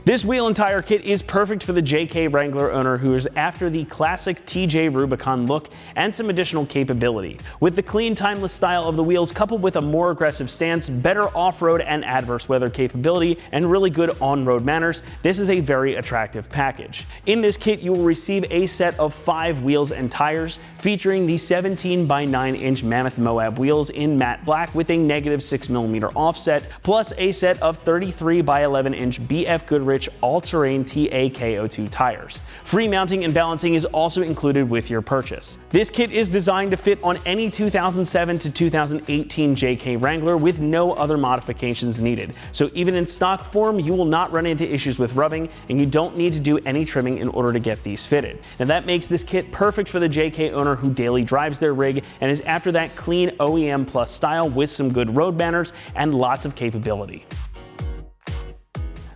This wheel and tire kit is perfect for the JK Wrangler owner who is after the classic TJ Rubicon look and some additional capability. With the clean, timeless style of the wheels coupled with a more aggressive stance, better off-road and adverse weather capability, and really good on-road manners, this is a very attractive package. In this kit, you will receive a set of 5 wheels and tires featuring the 17 by 9 inch Mammoth Moab wheels in matte black with a negative 6mm offset, plus a set of 33 by 11 inch BF Goodrich All-Terrain T KO2 tires. Free mounting and balancing is also included with your purchase. This kit is designed to fit on any 2007 to 2018 JK Wrangler with no other modifications needed. So even in stock form, you will not run into issues with rubbing, and you don't need to do any trimming in order to get these fitted. Now that makes this kit perfect for the JK owner who daily drives their rig and is after that clean OEM plus style with some good road manners and lots of capability.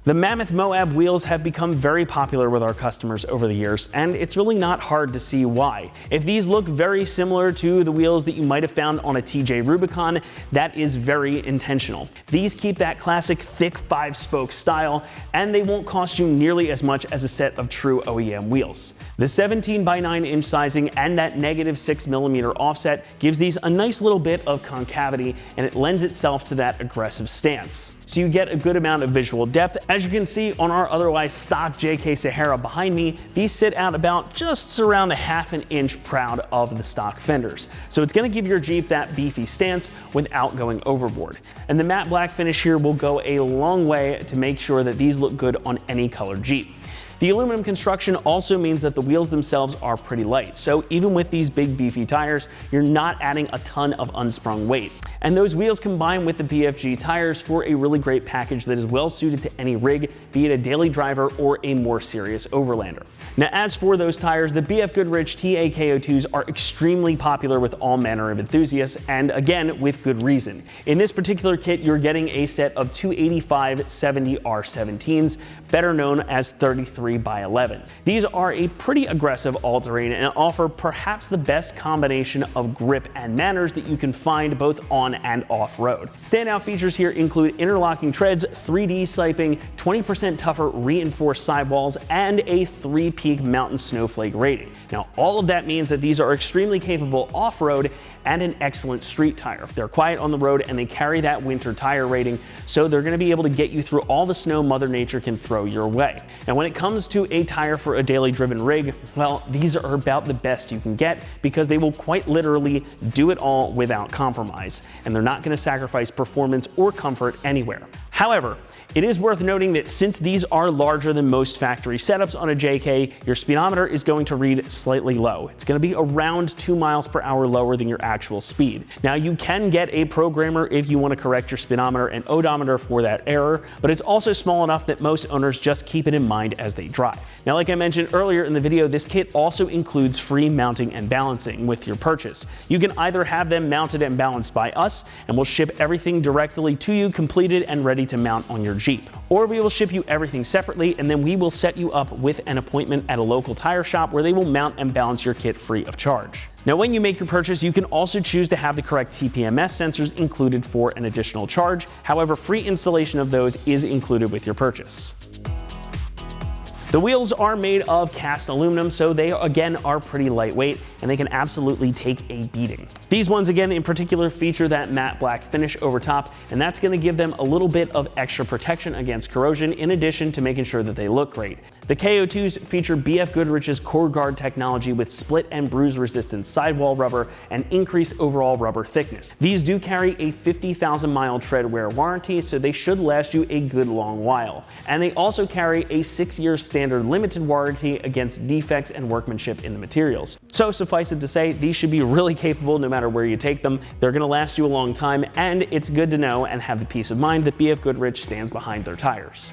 The Mammoth Moab wheels have become very popular with our customers over the years, and it's really not hard to see why. If these look very similar to the wheels that you might have found on a TJ Rubicon, that is very intentional. These keep that classic thick 5-spoke style, and they won't cost you nearly as much as a set of true OEM wheels. The 17 by 9 inch sizing and that negative 6mm offset gives these a nice little bit of concavity, and it lends itself to that aggressive stance. So you get a good amount of visual depth. As you can see on our otherwise stock JK Sahara behind me, these sit out about just around a ½ inch proud of the stock fenders. So it's gonna give your Jeep that beefy stance without going overboard. And the matte black finish here will go a long way to make sure that these look good on any colored Jeep. The aluminum construction also means that the wheels themselves are pretty light, so even with these big beefy tires, you're not adding a ton of unsprung weight. And those wheels combine with the BFG tires for a really great package that is well suited to any rig, be it a daily driver or a more serious overlander. Now as for those tires, the BF Goodrich KO2s are extremely popular with all manner of enthusiasts, and again, with good reason. In this particular kit, you're getting a set of 285/70 R17s, better known as 33 by 11. These are a pretty aggressive all-terrain and offer perhaps the best combination of grip and manners that you can find both on and off-road. Standout features here include interlocking treads, 3D siping, 20% tougher reinforced sidewalls, and a 3-peak mountain snowflake rating. Now all of that means that these are extremely capable off-road and an excellent street tire. They're quiet on the road and they carry that winter tire rating, so they're going to be able to get you through all the snow Mother Nature can throw your way. And when it comes to a tire for a daily driven rig, well, these are about the best you can get because they will quite literally do it all without compromise, and they're not going to sacrifice performance or comfort anywhere. However, it is worth noting that since these are larger than most factory setups on a JK, your speedometer is going to read slightly low. It's going to be around 2 miles per hour lower than your actual speed. Now you can get a programmer if you want to correct your speedometer and odometer for that error, but it's also small enough that most owners just keep it in mind as they drive. Now like I mentioned earlier in the video, this kit also includes free mounting and balancing with your purchase. You can either have them mounted and balanced by us, and we'll ship everything directly to you completed and ready to mount on your Jeep. Or we will ship you everything separately, and then we will set you up with an appointment at a local tire shop where they will mount and balance your kit free of charge. Now when you make your purchase, you can also choose to have the correct TPMS sensors included for an additional charge. However, free installation of those is included with your purchase. The wheels are made of cast aluminum, so they again are pretty lightweight and they can absolutely take a beating. These ones again in particular feature that matte black finish over top, and that's going to give them a little bit of extra protection against corrosion in addition to making sure that they look great. The KO2s feature BF Goodrich's Core Guard technology with split and bruise resistant sidewall rubber and increased overall rubber thickness. These do carry a 50,000 mile tread wear warranty, so they should last you a good long while. And they also carry a 6-year standard limited warranty against defects and workmanship in the materials. So suffice it to say, these should be really capable no matter where you take them. They're going to last you a long time, and it's good to know and have the peace of mind that BF Goodrich stands behind their tires.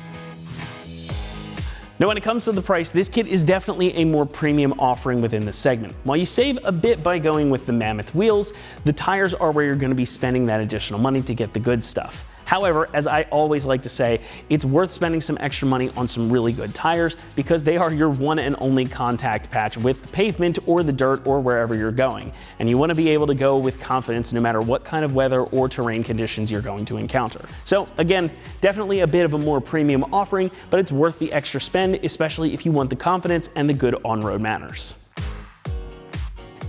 Now when it comes to the price, this kit is definitely a more premium offering within the segment. While you save a bit by going with the Mammoth wheels, the tires are where you're going to be spending that additional money to get the good stuff. However, as I always like to say, it's worth spending some extra money on some really good tires because they are your one and only contact patch with the pavement or the dirt or wherever you're going. And you want to be able to go with confidence no matter what kind of weather or terrain conditions you're going to encounter. So again, definitely a bit of a more premium offering, but it's worth the extra spend, especially if you want the confidence and the good on-road manners.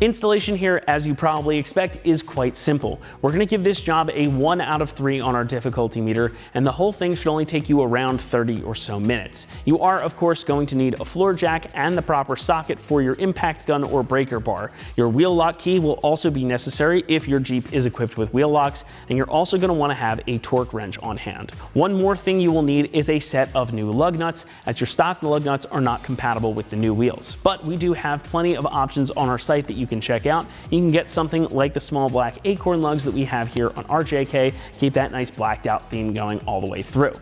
Installation here, as you probably expect, is quite simple. We're going to give this job a 1 out of 3 on our difficulty meter, and the whole thing should only take you around 30 or so minutes. You are, of course, going to need a floor jack and the proper socket for your impact gun or breaker bar. Your wheel lock key will also be necessary if your Jeep is equipped with wheel locks, and you're also going to want to have a torque wrench on hand. One more thing you will need is a set of new lug nuts, as your stock lug nuts are not compatible with the new wheels. But we do have plenty of options on our site that you can check out. You can get something like the small black acorn lugs that we have here on our JK, keep that nice blacked out theme going all the way through.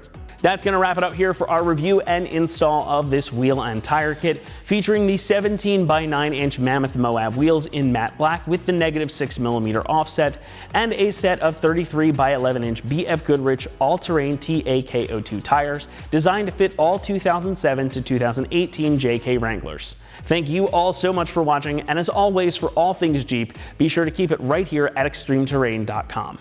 That's going to wrap it up here for our review and install of this wheel and tire kit, featuring the 17x9 Mammoth Moab wheels in matte black with the -6mm offset, and a set of 33x11 BF Goodrich All-Terrain T KO2 tires, designed to fit all 2007 to 2018 JK Wranglers. Thank you all so much for watching, and as always, for all things Jeep, be sure to keep it right here at ExtremeTerrain.com.